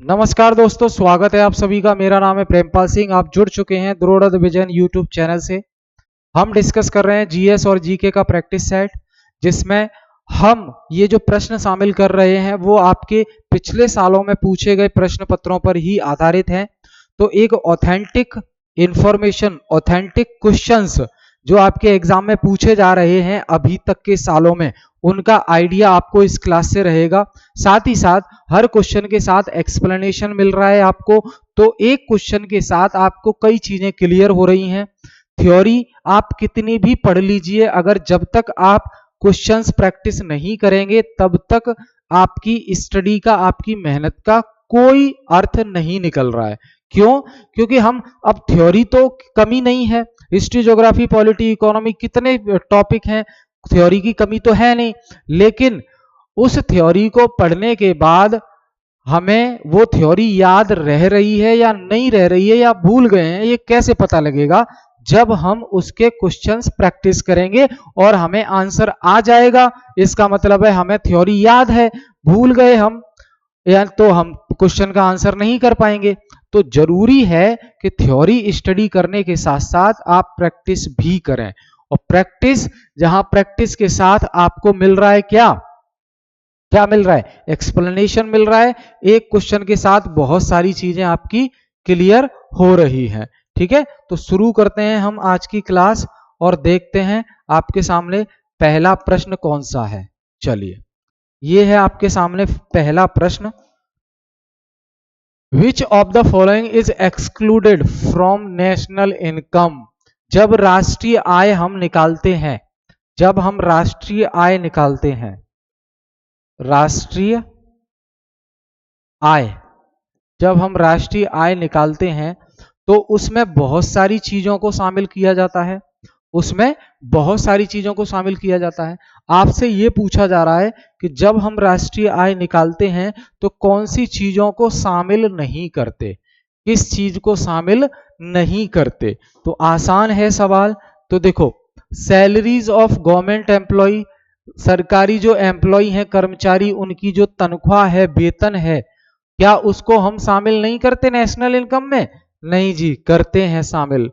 नमस्कार दोस्तों, स्वागत है आप सभी का। मेरा नाम है प्रेमपाल सिंह। आप जुड़ चुके हैं द्रोड़ विजन यूट्यूब चैनल से। हम डिस्कस कर रहे हैं जीएस और जीके का प्रैक्टिस सेट, जिसमें हम ये जो प्रश्न शामिल कर रहे हैं वो आपके पिछले सालों में पूछे गए प्रश्न पत्रों पर ही आधारित हैं। तो एक ऑथेंटिक इंफॉर्मेशन, ऑथेंटिक क्वेश्चंस जो आपके एग्जाम में पूछे जा रहे हैं अभी तक के सालों में, उनका आइडिया आपको इस क्लास से रहेगा। साथ ही साथ हर क्वेश्चन के साथ एक्सप्लेनेशन मिल रहा है आपको। तो एक क्वेश्चन के साथ आपको कई चीजें क्लियर हो रही हैं। थ्योरी आप कितनी भी पढ़ लीजिए, अगर जब तक आप क्वेश्चंस प्रैक्टिस नहीं करेंगे तब तक आपकी स्टडी का, आपकी मेहनत का कोई अर्थ नहीं निकल रहा है। क्यों? क्योंकि हम अब थ्योरी तो कमी नहीं है, हिस्ट्री, ज्योग्राफी, पॉलिटी, इकोनॉमी, कितने टॉपिक हैं, थ्योरी की कमी तो है नहीं। लेकिन उस थ्योरी को पढ़ने के बाद हमें वो थ्योरी याद रह रही है या नहीं रह रही है या भूल गए हैं, ये कैसे पता लगेगा? जब हम उसके क्वेश्चंस प्रैक्टिस करेंगे और हमें आंसर आ जाएगा, इसका मतलब है हमें थ्योरी याद है। भूल गए हम या तो हम क्वेश्चन का आंसर नहीं कर पाएंगे। तो जरूरी है कि थ्योरी स्टडी करने के साथ साथ आप प्रैक्टिस भी करें। और प्रैक्टिस, जहां प्रैक्टिस के साथ आपको मिल रहा है क्या क्या मिल रहा है? एक्सप्लेनेशन मिल रहा है। एक क्वेश्चन के साथ बहुत सारी चीजें आपकी क्लियर हो रही हैं। ठीक है, तो शुरू करते हैं हम आज की क्लास और देखते हैं आपके सामने पहला प्रश्न कौन सा है। चलिए, ये है आपके सामने पहला प्रश्न। Which of the following is excluded from national income? जब राष्ट्रीय आय हम निकालते हैं, जब हम राष्ट्रीय आय निकालते हैं, राष्ट्रीय आय, जब हम राष्ट्रीय आय निकालते हैं तो उसमें बहुत सारी चीजों को शामिल किया जाता है। उसमें बहुत सारी चीजों को शामिल किया जाता है। आपसे यह पूछा जा रहा है कि जब हम राष्ट्रीय आय निकालते हैं तो कौन सी चीजों को शामिल नहीं करते, किस चीज को शामिल नहीं करते। तो आसान है सवाल। तो देखो, सैलरीज ऑफ गवर्नमेंट एम्प्लॉय, सरकारी जो एम्प्लॉय हैं, कर्मचारी, उनकी जो तनख्वाह है, वेतन है, क्या उसको हम शामिल नहीं करते नेशनल इनकम में? नहीं जी, करते हैं शामिल।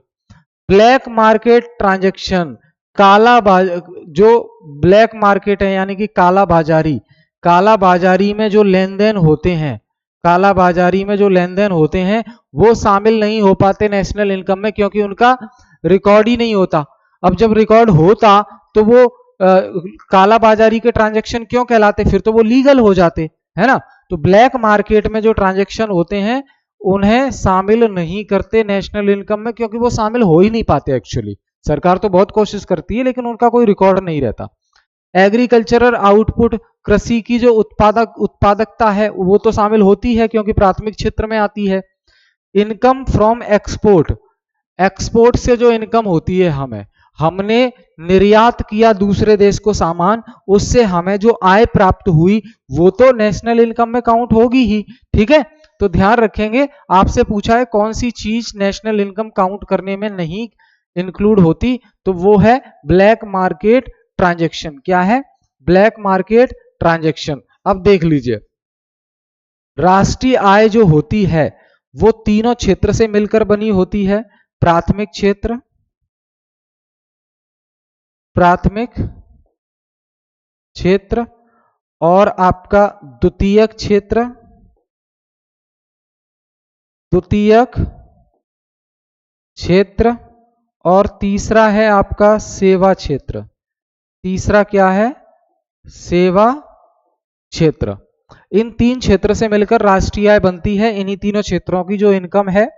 ब्लैक मार्केट ट्रांजैक्शन, जो ब्लैक मार्केट है यानी कि काला बाजारी, काला बाजारी में जो लेन देन होते हैं, काला बाजारी में जो लेन देन होते हैं वो शामिल नहीं हो पाते नेशनल इनकम में, क्योंकि उनका रिकॉर्ड ही नहीं होता। अब जब रिकॉर्ड होता तो वो काला बाजारी के ट्रांजैक्शन क्यों कहलाते? फिर तो वो लीगल हो जाते, है ना। तो ब्लैक मार्केट में जो ट्रांजैक्शन होते हैं उन्हें शामिल नहीं करते नेशनल इनकम में, क्योंकि वो शामिल हो ही नहीं पाते। एक्चुअली सरकार तो बहुत कोशिश करती है लेकिन उनका कोई रिकॉर्ड नहीं रहता। एग्रीकल्चरल आउटपुट, कृषि की जो उत्पादकता है वो तो शामिल होती है क्योंकि प्राथमिक क्षेत्र में आती है। इनकम फ्रॉम एक्सपोर्ट, एक्सपोर्ट से जो इनकम होती है, हमने निर्यात किया दूसरे देश को सामान, उससे हमें जो आय प्राप्त हुई वो तो नेशनल इनकम में काउंट होगी ही। ठीक है, तो ध्यान रखेंगे। आपसे पूछा है कौन सी चीज नेशनल इनकम काउंट करने में नहीं इंक्लूड होती, तो वो है ब्लैक मार्केट ट्रांजैक्शन। क्या है? Black market transaction. अब देख लीजिए, राष्ट्रीय आय जो होती है वो तीनों क्षेत्र से मिलकर बनी होती है। प्राथमिक क्षेत्र, प्राथमिक क्षेत्र, और आपका द्वितीयक क्षेत्र, द्वितीयक क्षेत्र, और तीसरा है आपका सेवा क्षेत्र। तीसरा क्या है? सेवा क्षेत्र। इन तीन क्षेत्र से मिलकर राष्ट्रीय आय बनती है। इन्हीं तीनों क्षेत्रों की जो इनकम है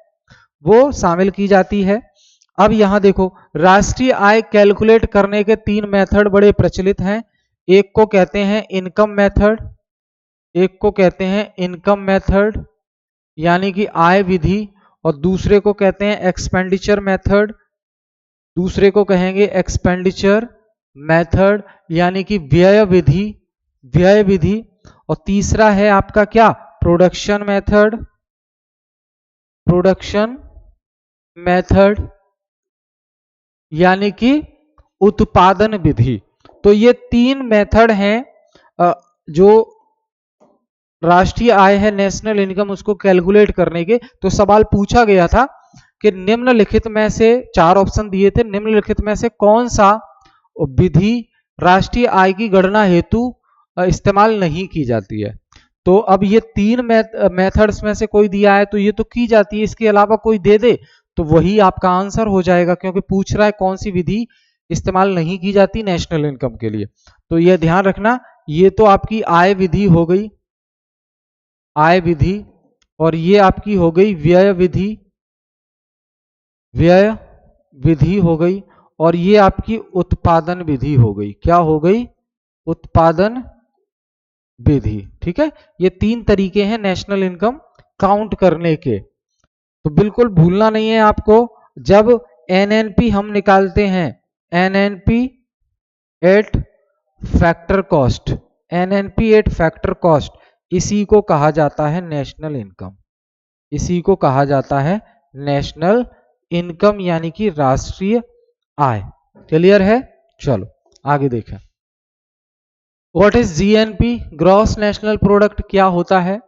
वो शामिल की जाती है। अब यहां देखो, राष्ट्रीय आय कैलकुलेट करने के तीन मेथड बड़े प्रचलित हैं। एक को कहते हैं इनकम मेथड, एक को कहते हैं इनकम मेथड यानी कि आय विधि, और दूसरे को कहते हैं एक्सपेंडिचर मेथड, दूसरे को कहेंगे एक्सपेंडिचर मेथड यानी कि व्यय विधि, व्यय विधि। और तीसरा है आपका क्या? प्रोडक्शन मेथड, प्रोडक्शन मेथड यानी कि उत्पादन विधि। तो ये तीन मेथड हैं जो राष्ट्रीय आय है, नेशनल इनकम, उसको कैलकुलेट करने के, तो सवाल पूछा गया था कि निम्नलिखित में से, 4 ऑप्शन दिए थे, निम्नलिखित में से कौन सा विधि राष्ट्रीय आय की गणना हेतु इस्तेमाल नहीं की जाती है। तो अब ये 3 मेथड्स में से कोई दिया है तो ये तो की जाती है, इसके अलावा कोई दे दे तो वही आपका आंसर हो जाएगा, क्योंकि पूछ रहा है कौन सी विधि इस्तेमाल नहीं की जाती नेशनल इनकम के लिए। तो ये ध्यान रखना, ये तो आपकी आय विधि हो गई, आय विधि, और ये आपकी हो गई व्यय विधि, व्यय विधि हो गई, और ये आपकी उत्पादन विधि हो गई। क्या हो गई? उत्पादन विधि। ठीक है, ये 3 तरीके हैं नेशनल इनकम काउंट करने के। तो बिल्कुल भूलना नहीं है आपको, जब एनएनपी हम निकालते हैं, NNP eight factor cost, NNP eight factor cost, इसी को कहा जाता है नेशनल इनकम, इसी को कहा जाता है नेशनल इनकम, यानी कि राष्ट्रीय आय। क्लियर है? चलो आगे देखें। What is GNP? Gross national product क्या होता है?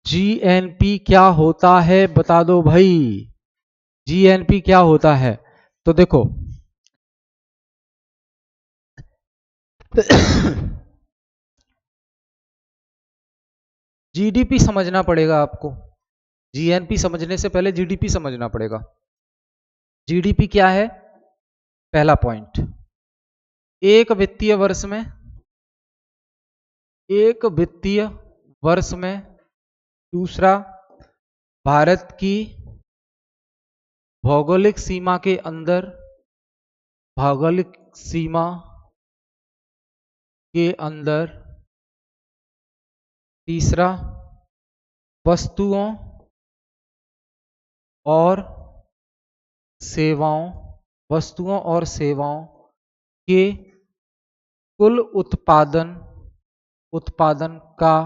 जीएनपी क्या होता है बता दो भाई, जीएनपी क्या होता है? तो देखो जीडीपी समझना पड़ेगा आपको, जीएनपी समझने से पहले जीडीपी समझना पड़ेगा। जीडीपी क्या है? पहला पॉइंट, एक वित्तीय वर्ष में, एक वित्तीय वर्ष में, दूसरा भारत की भौगोलिक सीमा के अंदर, भौगोलिक सीमा के अंदर, तीसरा वस्तुओं और सेवाओं, वस्तुओं और सेवाओं के कुल उत्पादन, उत्पादन का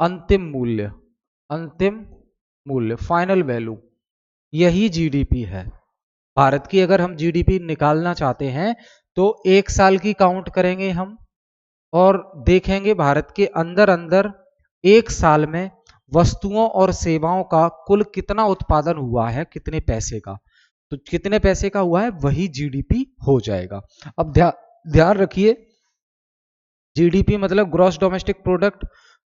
अंतिम मूल्य, अंतिम मूल्य, फाइनल वैल्यू, यही जीडीपी है। भारत की अगर हम जीडीपी निकालना चाहते हैं तो 1 साल की काउंट करेंगे हम, और देखेंगे भारत के अंदर अंदर 1 साल में वस्तुओं और सेवाओं का कुल कितना उत्पादन हुआ है, कितने पैसे का, तो कितने पैसे का हुआ है वही जीडीपी हो जाएगा। अब ध्यान रखिए, जीडीपी मतलब ग्रॉस डोमेस्टिक प्रोडक्ट,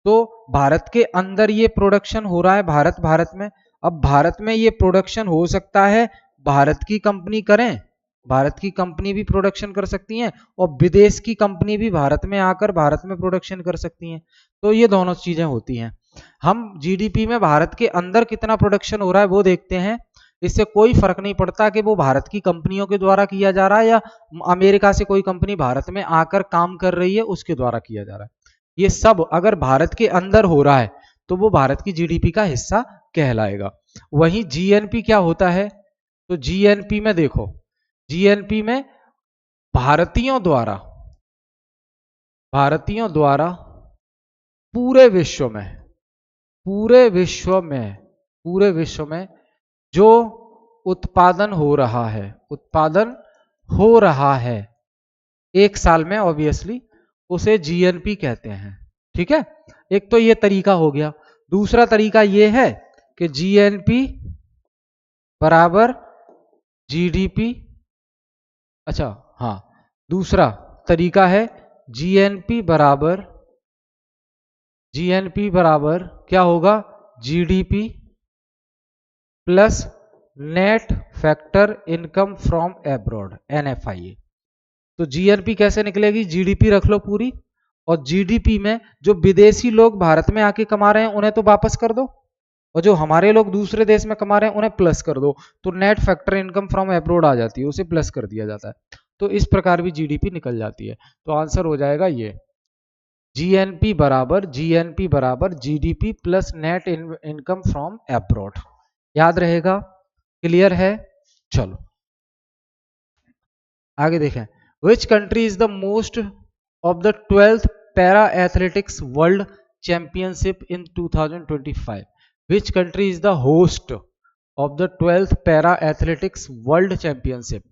तो भारत के अंदर ये प्रोडक्शन हो रहा है, भारत में। अब भारत में ये प्रोडक्शन हो सकता है भारत की कंपनी करें, भारत की कंपनी भी प्रोडक्शन कर सकती हैं, और विदेश की कंपनी भी भारत में आकर भारत में प्रोडक्शन कर सकती हैं। तो ये दोनों चीजें होती हैं। हम जीडीपी में भारत के अंदर कितना प्रोडक्शन हो रहा है वो देखते हैं, इससे कोई फर्क नहीं पड़ता कि वो भारत की कंपनियों के द्वारा किया जा रहा है या अमेरिका से कोई कंपनी भारत में आकर काम कर रही है उसके द्वारा किया जा रहा है। ये सब अगर भारत के अंदर हो रहा है तो वो भारत की जीडीपी का हिस्सा कहलाएगा। वहीं जीएनपी क्या होता है? तो जीएनपी में देखो, जीएनपी में भारतीयों द्वारा, भारतीयों द्वारा पूरे विश्व में, पूरे विश्व में, पूरे विश्व में जो उत्पादन हो रहा है, उत्पादन हो रहा है 1 साल में, ऑब्वियसली उसे जीएनपी कहते हैं। ठीक है, एक तो ये तरीका हो गया। दूसरा तरीका ये है कि जीएनपी बराबर जीडीपी, अच्छा हाँ, दूसरा तरीका है जीएनपी बराबर, जीएनपी बराबर क्या होगा? GDP plus net factor income from abroad, NFIA. तो जीएनपी कैसे निकलेगी? जीडीपी रख लो पूरी, और जीडीपी में जो विदेशी लोग भारत में आके कमा रहे हैं उन्हें तो वापस कर दो, और जो हमारे लोग दूसरे देश में कमा रहे हैं उन्हें प्लस कर दो, तो net factor income from abroad आ जाती है, उसे प्लस कर दिया जाता है। तो इस प्रकार भी जीडीपी निकल जाती है। तो आंसर हो जाएगा ये, जीएनपी बराबर GDP plus net income from abroad. याद रहेगा? क्लियर है? चलो आगे देखें। Which country is the most of the 12th para athletics world championship in 2025? Which country is the host of the 12th para athletics world championship?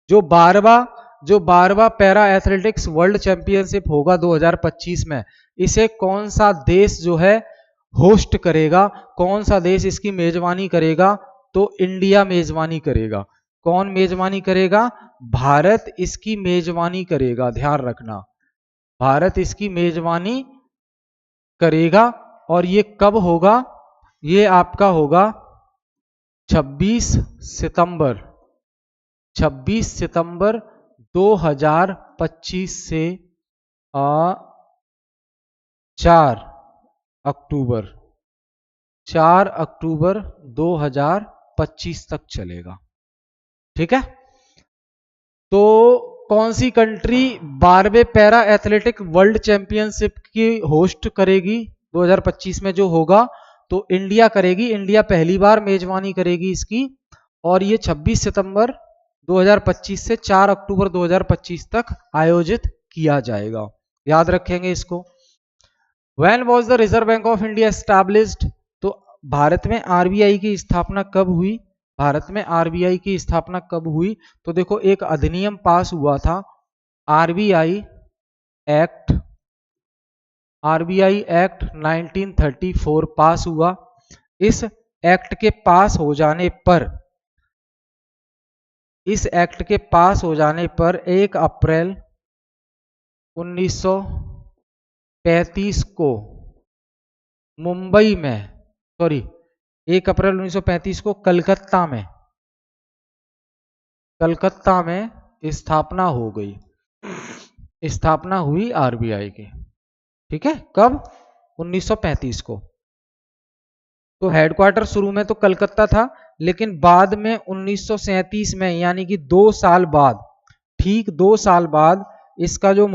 जो 12वां para athletics world championship होगा 2025 में, इसे कौन सा देश जो है होस्ट करेगा, कौन सा देश इसकी मेजबानी करेगा, तो इंडिया मेजबानी करेगा। कौन मेजबानी करेगा? भारत इसकी मेजबानी करेगा, ध्यान रखना, भारत इसकी मेजबानी करेगा। और ये कब होगा? ये आपका होगा 26 सितंबर 26 सितंबर 2025 से 4 अक्टूबर 4 अक्टूबर 2025 तक चलेगा। ठीक है। तो कौन सी कंट्री 12वें पैरा एथलेटिक वर्ल्ड चैंपियनशिप की होस्ट करेगी 2025 में जो होगा? तो इंडिया करेगी। इंडिया पहली बार मेजबानी करेगी इसकी, और ये 26 सितंबर 2025 से 4 अक्टूबर 2025 तक आयोजित किया जाएगा। याद रखेंगे इसको। When was the Reserve Bank of India established? तो भारत में आरबीआई की स्थापना कब हुई? भारत में आरबीआई की स्थापना कब हुई? तो देखो, एक अधिनियम पास हुआ था, आरबीआई एक्ट 1934 पास हुआ। इस एक्ट के पास हो जाने पर 1 अप्रैल 1935 को मुंबई में, 1 अप्रैल 1935 को कलकत्ता में स्थापना हो गई, स्थापना हुई आरबीआई की। ठीक है, कब? 1935 को। तो हेडक्वार्टर शुरू में तो कलकत्ता था, लेकिन बाद में 1937 में, यानी कि 2 साल बाद, ठीक 2 साल बाद, इसका जो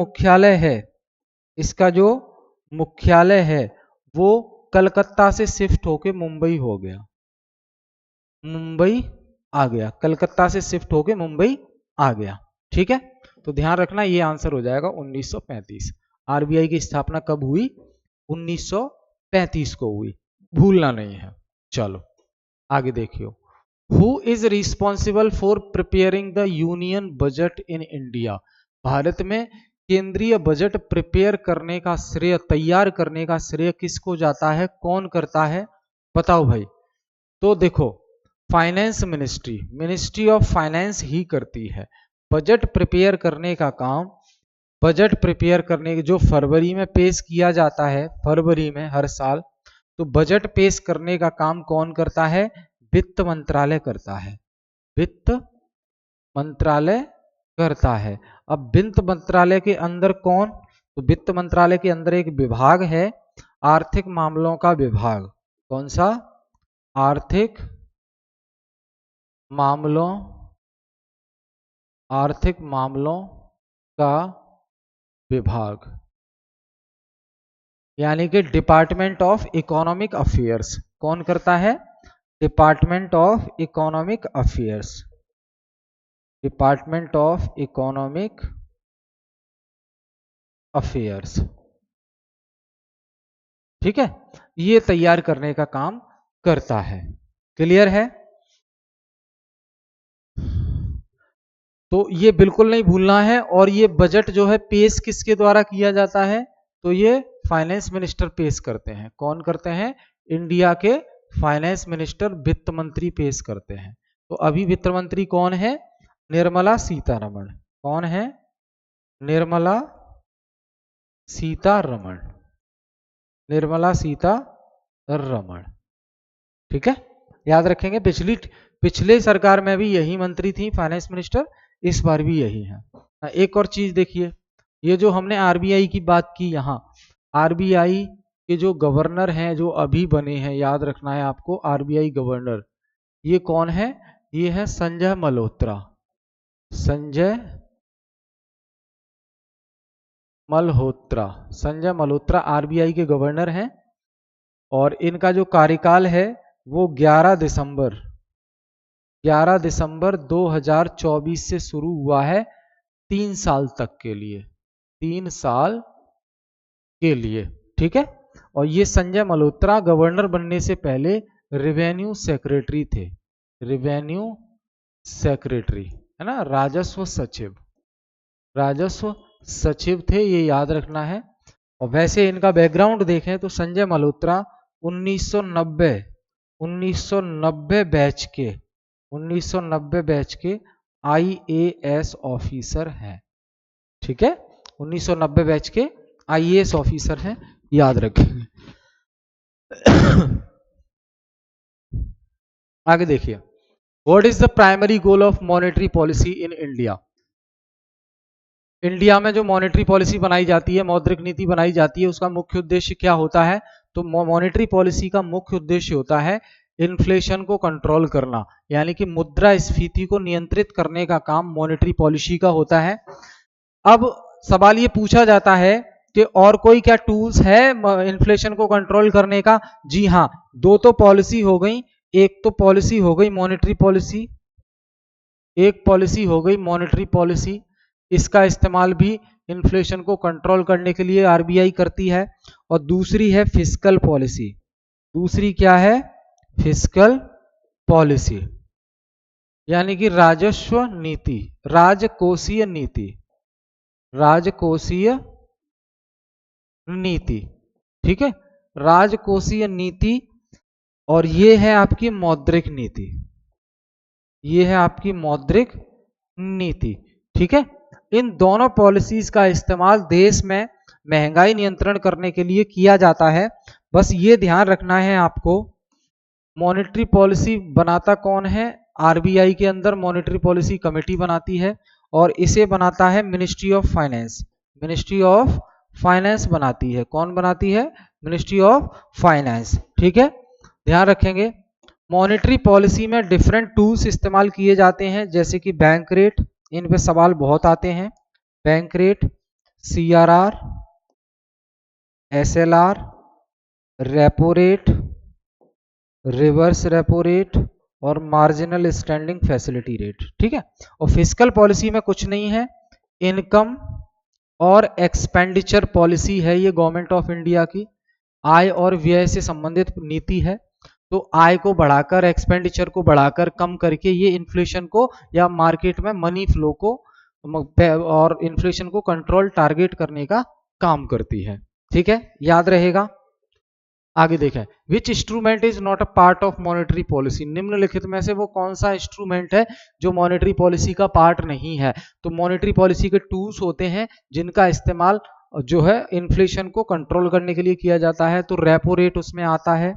मुख्यालय है वो कलकत्ता से शिफ्ट होके मुंबई हो गया, मुंबई आ गया, कलकत्ता से शिफ्ट होके मुंबई आ गया। ठीक है, तो ध्यान रखना, ये आंसर हो जाएगा 1935। आरबीआई की स्थापना कब हुई? 1935 को हुई, भूलना नहीं है। चलो आगे देखियो। Who is responsible for preparing the union budget in India? Bharat में केंद्रीय बजट प्रिपेयर करने का श्रेय, तैयार करने का श्रेय किसको जाता है? कौन करता है? बताओ भाई। तो देखो, फाइनेंस मिनिस्ट्री ऑफ फाइनेंस ही करती है बजट प्रिपेयर करने का काम। बजट प्रिपेयर करने के जो फरवरी में पेश किया जाता है, फरवरी में हर साल, तो बजट पेश करने का काम कौन करता है? वित्त मंत्रालय करता है, वित्त मंत्रालय करता है। अब वित्त मंत्रालय के अंदर कौन? तो वित्त मंत्रालय के अंदर एक विभाग है, आर्थिक मामलों का विभाग। कौन सा? आर्थिक मामलों का विभाग, यानी कि डिपार्टमेंट ऑफ इकोनॉमिक अफेयर्स। कौन करता है? Department of economic affairs, department of economic affairs. ठीक है, ये तैयार करने का काम करता है। क्लियर है? तो ये बिल्कुल नहीं भूलना है। और ये बजट जो है पेश किसके द्वारा किया जाता है? तो ये फाइनेंस मिनिस्टर पेश करते हैं। कौन करते हैं? इंडिया के फाइनेंस मिनिस्टर, वित्त मंत्री पेश करते हैं। तो अभी वित्त मंत्री कौन है? निर्मला सीतारमण। कौन है? निर्मला सीतारमण, निर्मला सीतारमण। ठीक है, याद रखेंगे। पिछले सरकार में भी यही मंत्री थी, फाइनेंस मिनिस्टर, इस बार भी यही है। एक और चीज देखिए, ये जो हमने आरबीआई की बात की, यहाँ आरबीआई के जो गवर्नर हैं, जो अभी बने हैं, याद रखना है आपको, आरबीआई गवर्नर ये कौन है? ये है संजय मल्होत्रा। संजय मल्होत्रा आरबीआई के गवर्नर हैं। और इनका जो कार्यकाल है वो 11 दिसंबर 2024 से शुरू हुआ है, 3 साल तक के लिए, 3 साल के लिए। ठीक है, और ये संजय मल्होत्रा गवर्नर बनने से पहले रेवेन्यू सेक्रेटरी थे, रेवेन्यू सेक्रेटरी है ना, राजस्व सचिव थे, ये याद रखना है। और वैसे इनका बैकग्राउंड देखें तो संजय मल्होत्रा 1990 1990 बैच के आईएएस ऑफिसर हैं। ठीक है, 1990 बैच के आईएएस ऑफिसर हैं, याद रखेंगे। आगे देखिए, what is the primary goal of monetary policy in India. India में जो मॉनेटरी पॉलिसी बनाई जाती है, मौद्रिक नीति बनाई जाती है, उसका मुख्य उद्देश्य क्या होता है। तो मॉनेटरी पॉलिसी का मुख्य उद्देश्य होता है इन्फ्लेशन को कंट्रोल करना, यानी कि मुद्रास्फीति को नियंत्रित करने का काम मॉनेटरी पॉलिसी का होता है। अब सवाल ये पूछा जाता है कि और कोई क्या टूल्स है इन्फ्लेशन को कंट्रोल करने का। जी हाँ, दो तो पॉलिसी हो गई, एक तो पॉलिसी हो गई मॉनेटरी पॉलिसी, एक पॉलिसी हो गई मॉनेटरी पॉलिसी। इसका इस्तेमाल भी इन्फ्लेशन को कंट्रोल करने के लिए आरबीआई करती है। और दूसरी है फिस्कल पॉलिसी। दूसरी क्या है, फिस्कल पॉलिसी, यानी कि राजस्व नीति, राजकोषीय नीति, राजकोषीय नीति। ठीक है, राजकोषीय नीति। और ये है आपकी मौद्रिक नीति, ये है आपकी मौद्रिक नीति। ठीक है, इन दोनों पॉलिसीज का इस्तेमाल देश में महंगाई नियंत्रण करने के लिए किया जाता है। बस ये ध्यान रखना है आपको, मॉनेटरी पॉलिसी बनाता कौन है। आरबीआई के अंदर मॉनेटरी पॉलिसी कमेटी बनाती है और इसे बनाता है ministry of finance. Ministry of finance बनाती है। कौन बनाती है, मिनिस्ट्री ऑफ फाइनेंस। ठीक है, ध्यान रखेंगे। मॉनेटरी पॉलिसी में डिफरेंट टूल्स इस्तेमाल किए जाते हैं, जैसे कि बैंक रेट, इन पे सवाल बहुत आते हैं। Bank rate, CRR, SLR, repo rate, reverse repo rate और मार्जिनल स्टैंडिंग फैसिलिटी रेट। ठीक है, और फिस्कल पॉलिसी में कुछ नहीं है, इनकम और एक्सपेंडिचर पॉलिसी है ये गवर्नमेंट ऑफ इंडिया की। आय और व्यय से संबंधित नीति है। तो आय को बढ़ाकर, एक्सपेंडिचर को बढ़ाकर, कम करके ये इन्फ्लेशन को या मार्केट में मनी फ्लो को और इन्फ्लेशन को कंट्रोल टारगेट करने का काम करती है। ठीक है, याद रहेगा। आगे देखें, which instrument is not a part of monetary policy. निम्नलिखित में से वो कौन सा इंस्ट्रूमेंट है जो मॉनेटरी पॉलिसी का पार्ट नहीं है। तो मॉनेटरी पॉलिसी के टूल्स होते हैं जिनका इस्तेमाल जो है इन्फ्लेशन को कंट्रोल करने के लिए किया जाता है। तो रेपो रेट उसमें आता है,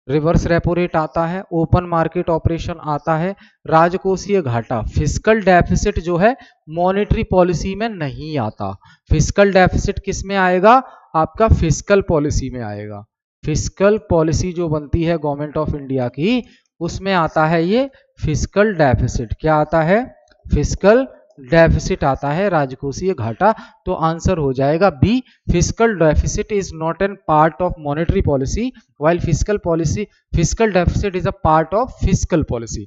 रिवर्स रेपो रेट आता है, ओपन मार्केट ऑपरेशन आता है, राजकोषीय घाटा, फिस्कल डेफिसिट जो है मॉनेटरी पॉलिसी में नहीं आता। फिस्कल डेफिसिट किस में आएगा, आपका फिस्कल पॉलिसी में आएगा। फिस्कल पॉलिसी जो बनती है गवर्नमेंट ऑफ इंडिया की, उसमें आता है ये फिस्कल डेफिसिट। क्या आता है, फिस्कल डेफिसिट आता है, राजकोषीय घाटा। तो आंसर हो जाएगा B, fiscal deficit is not an part of monetary policy while fiscal deficit is a part of fiscal policy.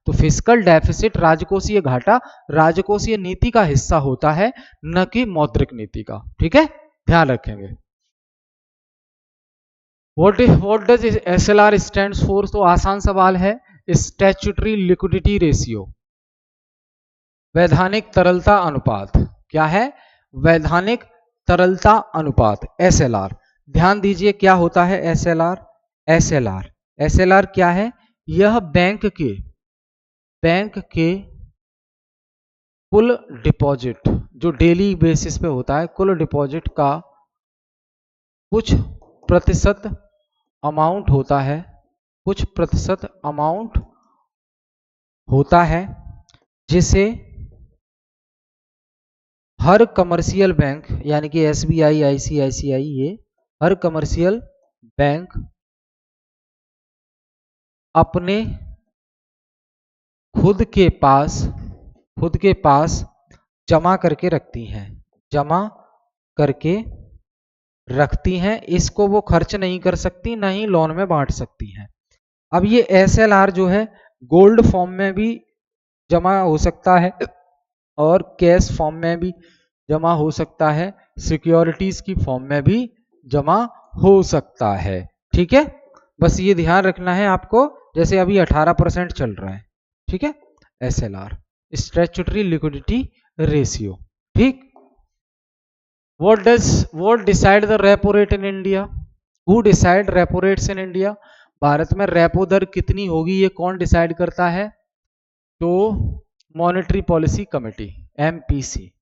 तो फिस्कल डेफिसिट, राजकोषीय घाटा, राजकोषीय नीति का हिस्सा होता है, न कि मौद्रिक नीति का। ठीक है, ध्यान रखेंगे। What does SLR stands for. तो आसान सवाल है, स्टैट्यूटरी लिक्विडिटी रेशियो, वैधानिक तरलता अनुपात। क्या है, वैधानिक तरलता अनुपात, एसएलआर। ध्यान दीजिए क्या होता है एसएलआर। एसएलआर क्या है, यह बैंक के कुल डिपॉजिट, जो डेली बेसिस पे होता है, कुल डिपॉजिट का कुछ प्रतिशत अमाउंट होता है, कुछ प्रतिशत अमाउंट होता है, जिसे हर कमर्शियल बैंक, यानी कि एसबीआई, आईसीआईसीआई, ये हर कमर्शियल बैंक अपने खुद के पास जमा करके रखती हैं, जमा करके रखती हैं। इसको वो खर्च नहीं कर सकती, ना ही लोन में बांट सकती हैं। अब ये एसएलआर जो है गोल्ड फॉर्म में भी जमा हो सकता है और कैश फॉर्म में भी जमा हो सकता है, सिक्योरिटीज की फॉर्म में भी जमा हो सकता है। ठीक है, बस ये ध्यान रखना है आपको, जैसे अभी 18% चल रहा है। ठीक है, एसएलआर, स्टैट्यूटरी लिक्विडिटी रेशियो। ठीक, what decide the repo rate in India. Who decide repo rates in India? Bharat में रेपो दर कितनी होगी ये कौन डिसाइड करता है? तो मॉनेटरी पॉलिसी कमेटी, एमपीसी।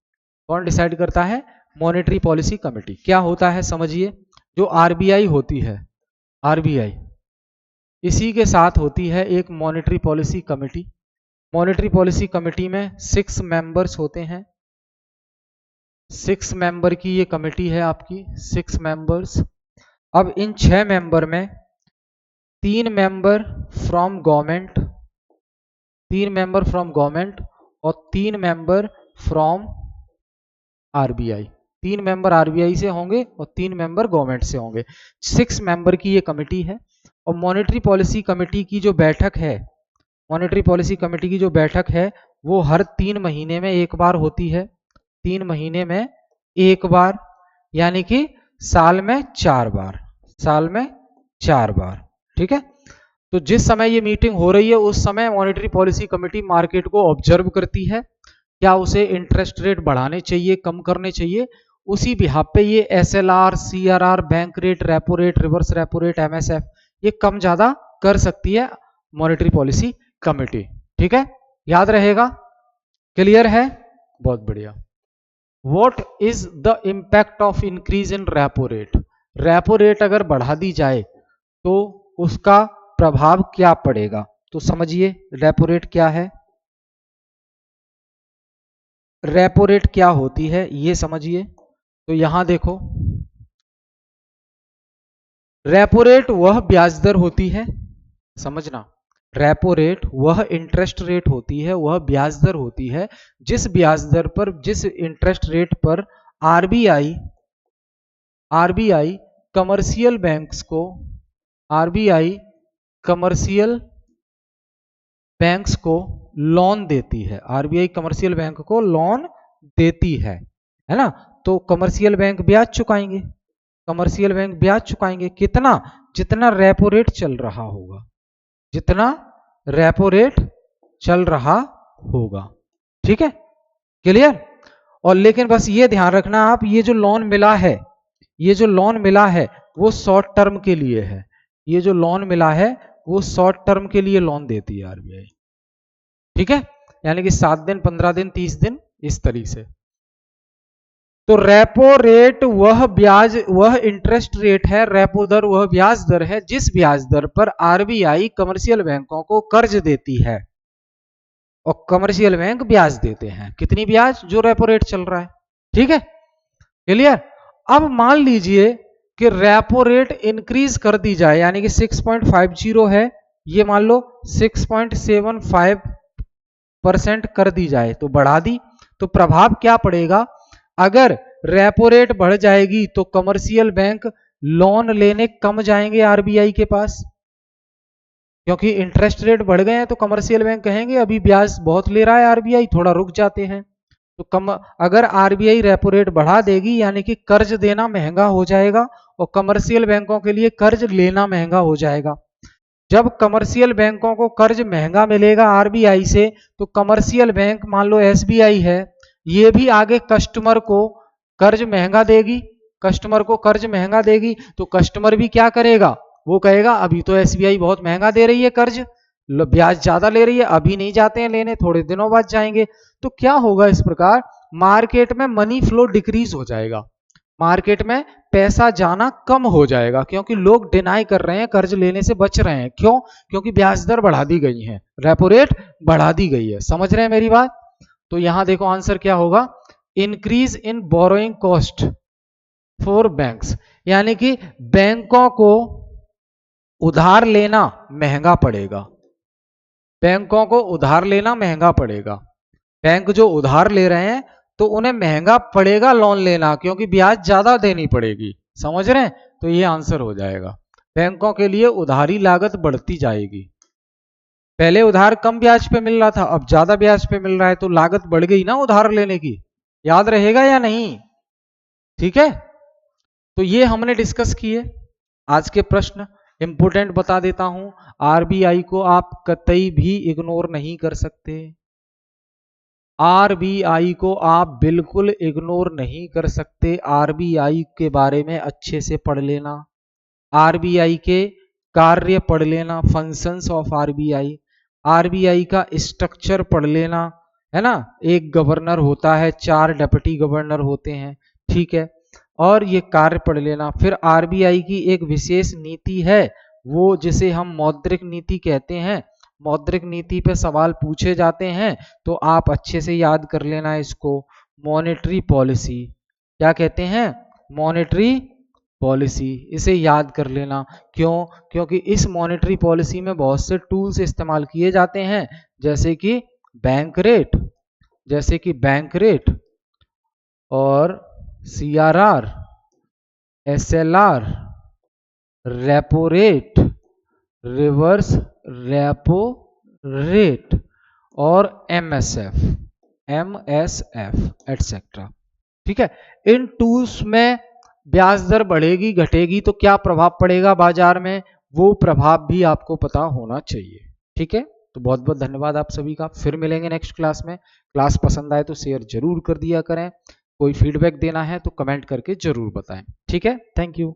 कौन डिसाइड करता है? Monetary policy committee. क्या होता है समझिए, जो आरबीआई होती है, आरबीआई, इसी के साथ होती है एक monetary policy committee. Monetary policy committee में 6 मेंबर्स होते हैं। 6 मेंबर की ये कमेटी है आपकी, 6 मेंबर्स। अब इन 6 मेंबर में 3 member from government, 3 member from government और 3 member from RBI. 3 member RBI से होंगे और 3 मेंबर गवर्नमेंट से होंगे। 6 मेंबर की ये कमेटी है। और मॉनेटरी पॉलिसी कमेटी की जो बैठक है, मॉनेटरी पॉलिसी कमेटी की जो बैठक है वो हर 3 महीने में एक बार होती है। 3 महीने में एक बार, यानी कि साल में 4 बार, साल में 4 बार। ठीक है, तो जिस समय ये मीटिंग हो रही है उस समय मॉनेटरी पॉलिसी कमेटी मार्केट को ऑब्जर्व करती है, क्या उसे इंटरेस्ट रेट बढ़ाने चाहिए, कम करने चाहिए। उसी बिहाफ पे ये SLR, CRR, bank rate, repo rate, reverse repo rate, MSF, ये कम ज्यादा कर सकती है मॉनेटरी पॉलिसी कमेटी। ठीक है, याद रहेगा, क्लियर है, बहुत बढ़िया। What is the impact of increase in repo rate? Repo rate अगर बढ़ा दी जाए तो उसका प्रभाव क्या पड़ेगा? तो समझिए रेपो रेट क्या है, रेपो रेट क्या होती है ये समझिए। तो यहां देखो, रेपो रेट वह ब्याज दर होती है, समझना, रेपो रेट वह इंटरेस्ट रेट होती है, वह ब्याज दर होती है जिस ब्याज दर पर, जिस इंटरेस्ट रेट पर आरबीआई आरबीआई कमर्शियल बैंक्स को, आरबीआई कमर्शियल बैंक्स को लोन देती है, आरबीआई कमर्शियल बैंक को लोन देती है ना। तो कमर्शियल बैंक ब्याज चुकाएंगे, कमर्शियल बैंक ब्याज चुकाएंगे कितना? जितना रेपो रेट चल रहा होगा, जितना रेपो रेट चल रहा होगा। ठीक है, क्लियर। और लेकिन बस ये ध्यान रखना आप, ये जो लोन मिला है, ये जो लोन मिला है वो शॉर्ट टर्म के लिए है, ये जो लोन मिला है वो शॉर्ट टर्म के लिए लोन देती है आरबीआई। ठीक है, यानी कि 7 दिन, 15 दिन, 30 दिन, इस तरीके से। तो रेपो रेट वह ब्याज, वह इंटरेस्ट रेट है, रेपो दर वह ब्याज दर है जिस ब्याज दर पर आरबीआई कमर्शियल बैंकों को कर्ज देती है और कमर्शियल बैंक ब्याज देते हैं। कितनी ब्याज? जो रेपो रेट चल रहा है। ठीक है, क्लियर। अब मान लीजिए कि रेपो रेट इंक्रीज कर दी जाए, यानी कि 6.50 है, ये मान लो 6.75% कर दी जाए, तो बढ़ा दी, तो प्रभाव क्या पड़ेगा? अगर रेपो रेट बढ़ जाएगी तो कमर्शियल बैंक लोन लेने कम जाएंगे आरबीआई के पास, क्योंकि इंटरेस्ट रेट बढ़ गए हैं। तो कमर्शियल बैंक कहेंगे अभी ब्याज बहुत ले रहा है आरबीआई, थोड़ा रुक जाते हैं। तो कम, अगर आरबीआई रेपो रेट बढ़ा देगी यानी कि कर्ज देना महंगा हो जाएगा और कमर्शियल बैंकों के लिए कर्ज लेना महंगा हो जाएगा। जब कमर्शियल बैंकों को कर्ज महंगा मिलेगा आरबीआई से, तो कमर्शियल बैंक, मान लो एसबीआई है, ये भी आगे कस्टमर को कर्ज महंगा देगी, कस्टमर को कर्ज महंगा देगी, तो कस्टमर भी क्या करेगा? वो कहेगा अभी तो एसबीआई बहुत महंगा दे रही है कर्ज, ब्याज ज्यादा ले रही है, अभी नहीं जाते हैं लेने, थोड़े दिनों बाद जाएंगे। तो क्या होगा? इस प्रकार मार्केट में मनी फ्लो डिक्रीज हो जाएगा, मार्केट में पैसा जाना कम हो जाएगा, क्योंकि लोग डिनाई कर रहे हैं, कर्ज लेने से बच रहे हैं। क्यों? क्योंकि ब्याज दर बढ़ा दी गई है, रेपो रेट बढ़ा दी गई है। समझ रहे हैं मेरी बात? तो यहां देखो आंसर क्या होगा, increase in borrowing cost for banks, यानी कि बैंकों को उधार लेना महंगा पड़ेगा, बैंकों को उधार लेना महंगा पड़ेगा। बैंक जो उधार ले रहे हैं तो उन्हें महंगा पड़ेगा लोन लेना, क्योंकि ब्याज ज्यादा देनी पड़ेगी। समझ रहे हैं? तो ये आंसर हो जाएगा, बैंकों के लिए उधारी लागत बढ़ती जाएगी। पहले उधार कम ब्याज पे मिल रहा था, अब ज्यादा ब्याज पे मिल रहा है, तो लागत बढ़ गई ना उधार लेने की। याद रहेगा या नहीं? ठीक है, तो ये हमने डिस्कस किए। आज के प्रश्न इंपोर्टेंट बता देता हूं, आरबीआई को आप कतई भी इग्नोर नहीं कर सकते, आरबीआई को आप बिल्कुल इग्नोर नहीं कर सकते। आरबीआई के बारे में अच्छे से पढ़ लेना, आरबीआई के कार्य पढ़ लेना, फंक्शंस ऑफ आरबीआई, आरबीआई का स्ट्रक्चर पढ़ लेना, है ना। एक गवर्नर होता है, 4 डिप्टी गवर्नर होते हैं, ठीक है, और ये कार्य पढ़ लेना। फिर आरबीआई की एक विशेष नीति है, वो जिसे हम मौद्रिक नीति कहते हैं। मौद्रिक नीति पे सवाल पूछे जाते हैं तो आप अच्छे से याद कर लेना इसको। मॉनेटरी पॉलिसी, क्या कहते हैं, मॉनेटरी पॉलिसी, इसे याद कर लेना। क्यों? क्योंकि इस मॉनेटरी पॉलिसी में बहुत से टूल्स इस्तेमाल किए जाते हैं, जैसे कि बैंक रेट, जैसे कि बैंक रेट और CRR, SLR, repo rate, reverse repo rate और एमएसएफ एटसेट्रा, ठीक है। इन टूल्स में ब्याज दर बढ़ेगी घटेगी तो क्या प्रभाव पड़ेगा बाजार में, वो प्रभाव भी आपको पता होना चाहिए, ठीक है। तो बहुत बहुत धन्यवाद आप सभी का, फिर मिलेंगे नेक्स्ट क्लास में। क्लास पसंद आए तो शेयर जरूर कर दिया करें, कोई फीडबैक देना है तो कमेंट करके जरूर बताएं, ठीक है। Thank you.